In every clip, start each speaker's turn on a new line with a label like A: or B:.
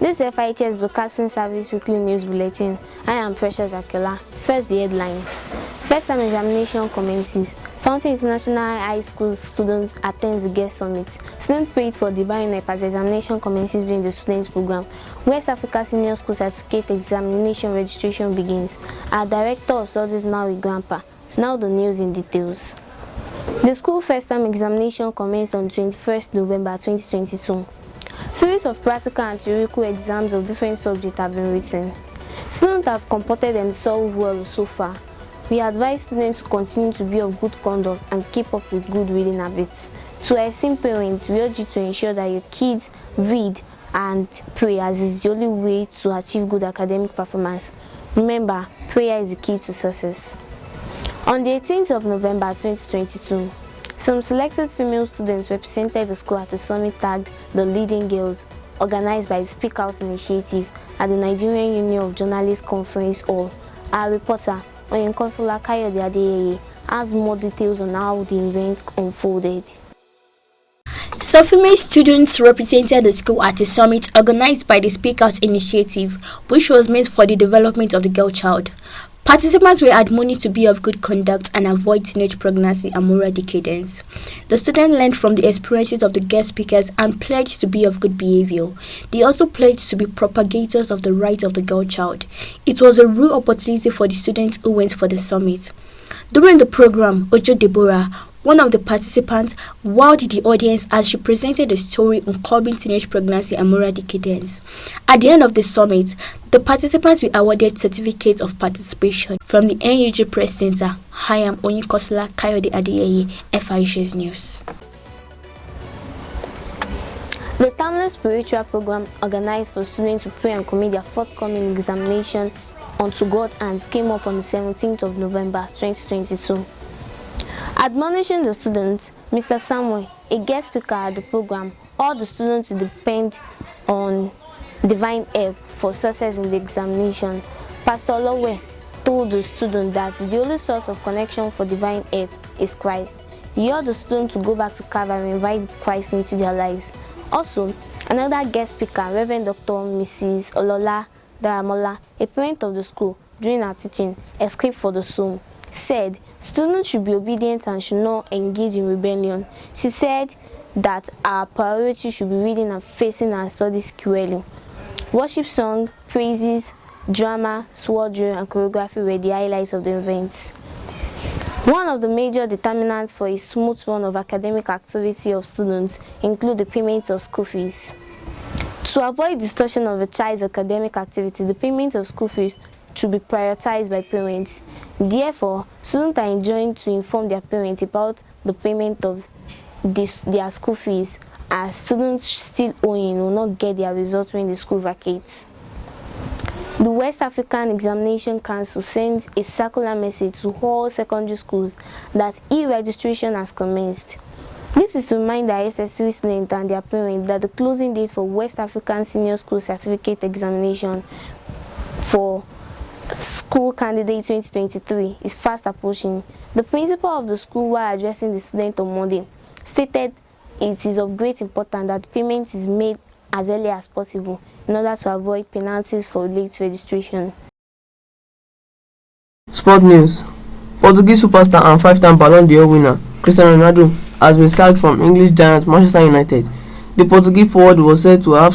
A: This is FIHS Broadcasting Service Weekly News Bulletin. I am Precious Akela. First, the headlines. First time examination commences. Fountain International High School students attends the guest summit. Students prayed for divine help as examination commences during the students program. West Africa Senior School Certificate Examination registration begins. Our Director of Studies now with Grandpa. So now the news in details. The school first time examination commenced on 21st November 2022. Series of practical and theoretical exams of different subjects have been written. Students have comported themselves well so far. We advise students to continue to be of good conduct and keep up with good reading habits. To esteemed parents, we urge you to ensure that your kids read and pray, as is the only way to achieve good academic performance. Remember, prayer is the key to success. On the 18th of November 2022, some selected female students represented the school at the summit tagged The Leading Girls, organized by the Speak Out Initiative at the Nigerian Union of Journalists Conference Hall. Our reporter, Onyenkosola Kayode Adeyeye, has more details on how the events unfolded.
B: Some female students represented the school at a summit organized by the Speak Out Initiative, which was meant for the development of the girl child. Participants were admonished to be of good conduct and avoid teenage pregnancy and moral decadence. The students learned from the experiences of the guest speakers and pledged to be of good behavior. They also pledged to be propagators of the rights of the girl child. It was a real opportunity for the students who went for the summit. During the program, Ojo Deborah, one of the participants, wowed the audience as she presented a story on curbing teenage pregnancy and moral decadence. At the end of the summit, the participants were awarded certificates of participation from the NUG Press Center. I am Onyenkosola Kayode Adeyeye, FIHS News.
A: The Timeless Spiritual Program organized for students to pray and commit their forthcoming examination unto God and came up on the 17th of November 2022. Admonishing the students, Mr. Samuel, a guest speaker at the program, all the students depend on divine help for success in the examination. Pastor Lowe told the students that the only source of connection for divine help is Christ. He urged the students to go back to Calvary and invite Christ into their lives. Also, another guest speaker, Reverend Dr. Mrs. Olola Daramola, a parent of the school, during her teaching, Escape for the Soul, said students should be obedient and should not engage in rebellion. She said that our priority should be reading and facing our studies squarely. Worship song, praises, drama, sword drill, and choreography were the highlights of the event. One of the major determinants for a smooth run of academic activity of students include the payment of school fees. To avoid distortion of a child's academic activity, the payment of school fees should be prioritized by parents. Therefore, students are enjoined to inform their parents about the payment of their school fees, as students still owing will not get their results when the school vacates. The West African Examination Council sends a circular message to all secondary schools that e-registration has commenced. This is to remind the SSU students and their parents that the closing date for West African Senior School Certificate Examination for School Candidate 2023 is fast approaching. The principal of the school, while addressing the students on Monday, stated it is of great importance that payment is made as early as possible in order to avoid penalties for late registration.
C: Sport news. Portuguese superstar and five-time Ballon d'Or winner Cristiano Ronaldo has been sacked from English giant Manchester United. The Portuguese forward was said to have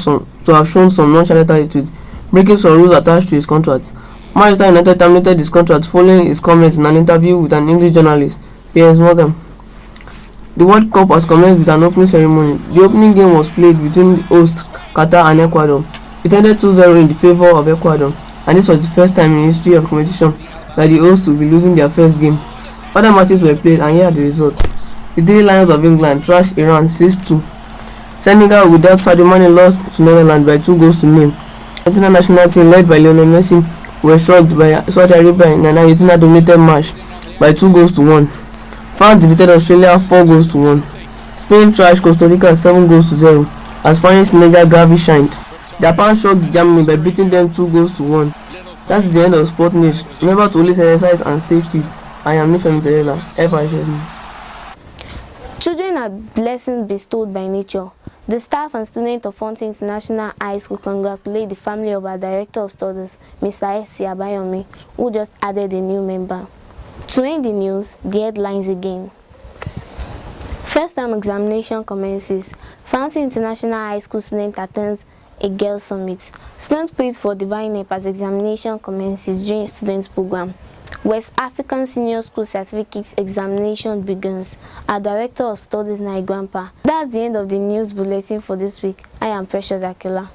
C: shown some nonchalant attitude, breaking some rules attached to his contract. Manchester United terminated his contract following his comments in an interview with an English journalist, Piers Morgan. The World Cup has commenced with an opening ceremony. The opening game was played between the hosts Qatar and Ecuador. It ended 2-0 in the favor of Ecuador, and this was the first time in history of competition that the hosts will be losing their first game. Other matches were played, and here are the results. The Three Lions of England trashed Iran 6-2. Senegal, without Sadio Mane, lost to Netherlands by 2-0. The Argentina national team, led by Lionel Messi, were shocked by Saudi Arabia in an Argentina-dominated match by 2-1. France defeated Australia 4-1. Spain trashed Costa Rica 7-0 as Spanish Senegal Gavi shined. Japan shocked Germany by beating them 2-1. That's the end of sport news. Remember to always exercise and stay fit. I am Nifemi Terela, FIHS News.
A: Children are blessings bestowed by nature. The staff and students of Fonte International High School congratulate the family of our Director of Studies, Mr. S. Abayomi, who just added a new member. To end the news, the headlines again. First term examination commences. Fonte International High School student attends a girls' summit. Students prayed for divine help as examination commences during students' program. West African Senior School Certificate examination begins. Our Director of Studies, Nai Grandpa. That's the end of the news bulletin for this week. I am Precious Akila.